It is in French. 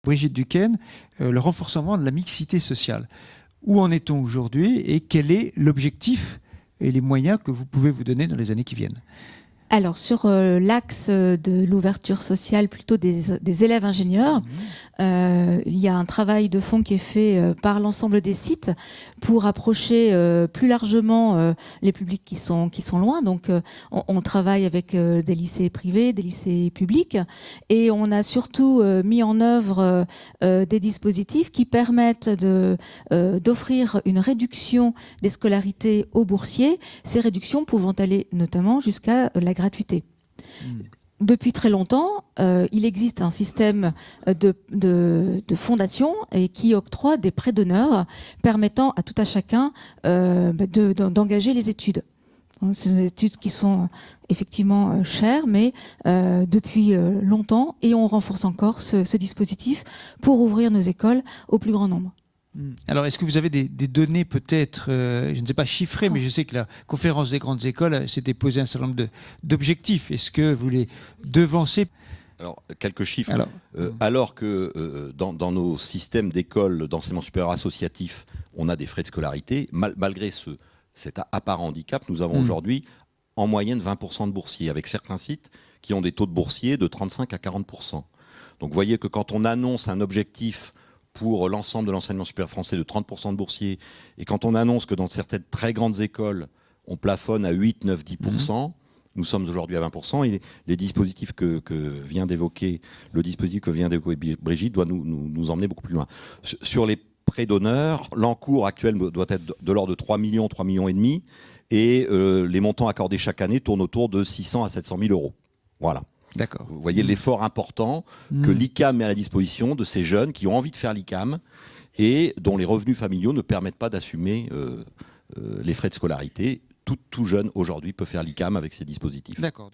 Brigitte Duquesne, le renforcement de la mixité sociale. Où en est-on aujourd'hui et quel est l'objectif et les moyens que vous pouvez vous donner dans les années qui viennent? Alors, sur l'axe de l'ouverture sociale, plutôt des élèves ingénieurs, il y a un travail de fond qui est fait par l'ensemble des sites pour approcher plus largement les publics qui sont loin. Donc, on travaille avec des lycées privés, des lycées publics, et on a surtout mis en œuvre des dispositifs qui permettent d'offrir une réduction des scolarités aux boursiers, ces réductions pouvant aller notamment jusqu'à la gratuité. Depuis très longtemps, il existe un système de fondation et qui octroie des prêts d'honneur permettant à tout à chacun d'engager les études. Ce sont des études qui sont effectivement chères, mais depuis longtemps, et on renforce encore ce dispositif pour ouvrir nos écoles au plus grand nombre. Alors, est-ce que vous avez des données peut-être, je ne sais pas chiffrées, mais je sais que la conférence des grandes écoles s'était posé un certain nombre d'objectifs. Est-ce que vous les devancez? Alors, quelques chiffres. Alors que dans nos systèmes d'écoles d'enseignement supérieur associatif, on a des frais de scolarité, malgré cet apparent handicap, nous avons aujourd'hui en moyenne 20% de boursiers, avec certains sites qui ont des taux de boursiers de 35 à 40%. Donc vous voyez que quand on annonce un objectif pour l'ensemble de l'enseignement supérieur français de 30% de boursiers, et quand on annonce que dans certaines très grandes écoles, on plafonne à 8, 9, 10%, nous sommes aujourd'hui à 20%, et les dispositifs que vient d'évoquer, le dispositif que vient d'évoquer Brigitte doit nous emmener beaucoup plus loin. Sur les prêts d'honneur, l'encours actuel doit être de l'ordre de 3 millions, 3 millions et demi, et les montants accordés chaque année tournent autour de 600 à 700 000 euros. Voilà. D'accord. Vous voyez l'effort important que l'ICAM met à la disposition de ces jeunes qui ont envie de faire l'ICAM et dont les revenus familiaux ne permettent pas d'assumer les frais de scolarité. Tout jeune aujourd'hui peut faire l'ICAM avec ces dispositifs. D'accord.